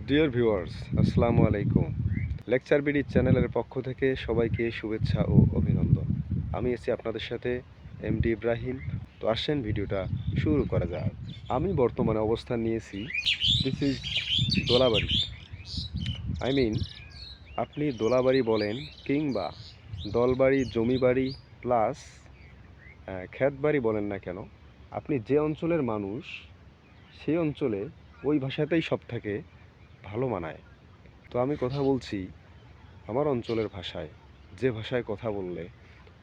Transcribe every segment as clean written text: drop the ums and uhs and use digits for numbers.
Dear viewers, আসসালামু আলাইকুম। Lecture BD চ্যানেলের পক্ষ থেকে সবাইকে শুভেচ্ছা ও অভিনন্দন। আমি আছি আপনাদের সাথে এমডি ইব্রাহিম। তো আসেন ভিডিওটা শুরু করা যাক। আমি বর্তমানে অবস্থান নিয়েছি this is Dolabari. I mean, আপনি দোলাবাড়ি বলেন কিংবা দলবাড়ি, জমিবাড়ি প্লাস ক্ষেতবাড়ি বলেন না কেন, আপনি যে অঞ্চলের মানুষ সেই অঞ্চলে ওই ভাষাতেই সব থেকে ভালো মানায়। তো আমি কথা বলছি আমার অঞ্চলের ভাষায়, যে ভাষায় কথা বললে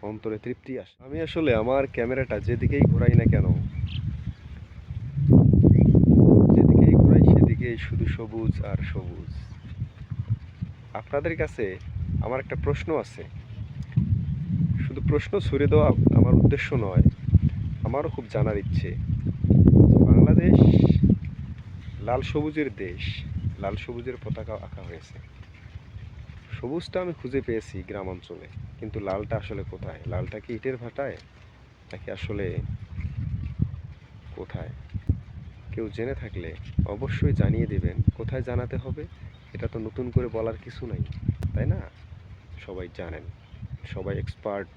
অন্তরে তৃপ্তি আসে। আমি আসলে আমার ক্যামেরাটা যেদিকেই ঘোরাই না কেন, যেদিকেই ঘোরাই সেদিকেই শুধু সবুজ আর সবুজ। আপনাদের কাছে আমার একটা প্রশ্ন আছে। শুধু প্রশ্ন ছুড়ে দেওয়া আমার উদ্দেশ্য নয়, আমারও খুব জানার ইচ্ছে। বাংলাদেশ লাল সবুজের দেশ, লাল সবুজের পতাকা আঁকা হয়েছে। সবুজটা আমি খুঁজে পেয়েছি গ্রাম অঞ্চলে, কিন্তু লালটা আসলে কোথায়? লালটা কি ইটের ভাটায়, নাকি আসলে কোথায়? কেউ জেনে থাকলে অবশ্যই জানিয়ে দেবেন। কোথায় জানাতে হবে এটা তো নতুন করে বলার কিছু নাই, তাই না? সবাই জানেন, সবাই এক্সপার্ট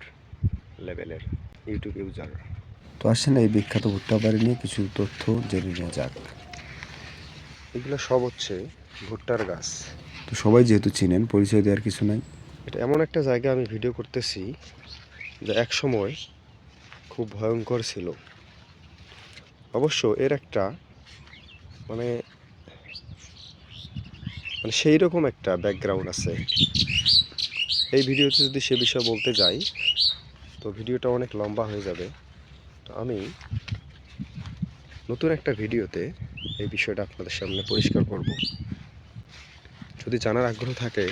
লেভেলের ইউটিউব ইউজার। তো আসেন এই বিখ্যাত ভুট্টা বাড়ি নিয়ে কিছু তথ্য জেনে নেওয়া যাক। এগুলো সব হচ্ছে ভুট্টার গাছ। তো সবাই যেহেতু চিনেন, পরিচয় দেওয়ার কিছু নাই। এটা এমন একটা জায়গা আমি ভিডিও করতেছি যা এক সময় খুব ভয়ঙ্কর ছিল। অবশ্য এর একটা মানে মানে সেই রকম একটা ব্যাকগ্রাউন্ড আছে। এই ভিডিওতে যদি সে বিষয়ে বলতে যাই তো ভিডিওটা অনেক লম্বা হয়ে যাবে। তো আমি নতুন একটা ভিডিওতে এই বিষয়টা আপনাদের সামনে পরিষ্কার করব। যদি জানার আগ্রহ থাকে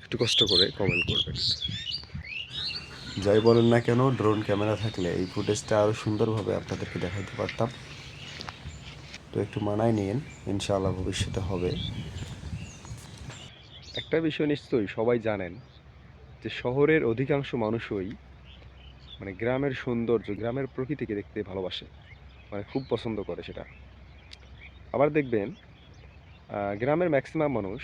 একটু কষ্ট করে কমেন্ট করবেন। যাই বলেন না কেন, ড্রোন ক্যামেরা থাকলে এই ফুটেজটা আরও সুন্দরভাবে আপনাদেরকে দেখাইতে পারতাম। তো একটু মানায় নিন, ইনশাআল্লাহ ভবিষ্যতে হবে। একটা বিষয় নিশ্চয়ই সবাই জানেন যে শহরের অধিকাংশ মানুষই গ্রামের সৌন্দর্য, গ্রামের প্রকৃতিকে দেখতে ভালোবাসে, খুব পছন্দ করে সেটা। আবার দেখবেন গ্রামের ম্যাক্সিমাম মানুষ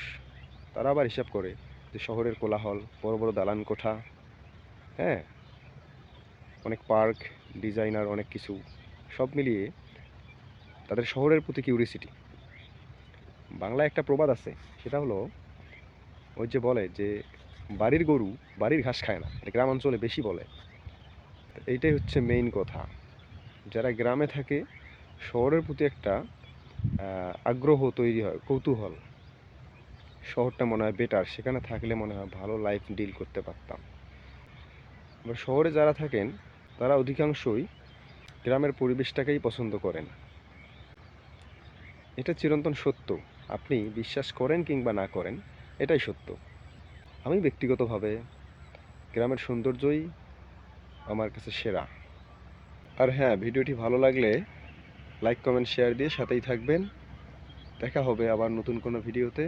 তারা আবার হিসাব করে যে শহরের কোলাহল, বড় বড় দালান কোঠা, হ্যাঁ, অনেক পার্ক, ডিজাইনার, অনেক কিছু সব মিলিয়ে তাদের শহরের প্রতি কিউরিসিটি। বাংলায় একটা প্রবাদ আছে, সেটা হলো ওই যে বলে যে বাড়ির গরু বাড়ির ঘাস খায় না, এটা গ্রাম অঞ্চলে বেশি বলে। তো এইটাই হচ্ছে মেইন কথা। যারা গ্রামে থাকে শহরের প্রতি একটা আগ্রহ তৈরি হয়, কৌতূহল। শহরটা মনে হয় বেটার, সেখানে থাকলে মনে হয় ভালো লাইফ ডিল করতে পারতাম। আবার শহরে যারা থাকেন তারা অধিকাংশই গ্রামের পরিবেশটাকেই পছন্দ করেন। এটা চিরন্তন সত্য, আপনি বিশ্বাস করেন কিংবা না করেন, এটাই সত্য। আমি ব্যক্তিগতভাবে গ্রামের সৌন্দর্যই আমার কাছে সেরা। আর হ্যাঁ, ভিডিওটি ভালো লাগলে লাইক, কমেন্ট, শেয়ার দিয়ে সাথেই থাকবেন। দেখা হবে আবার নতুন কোনো ভিডিওতে।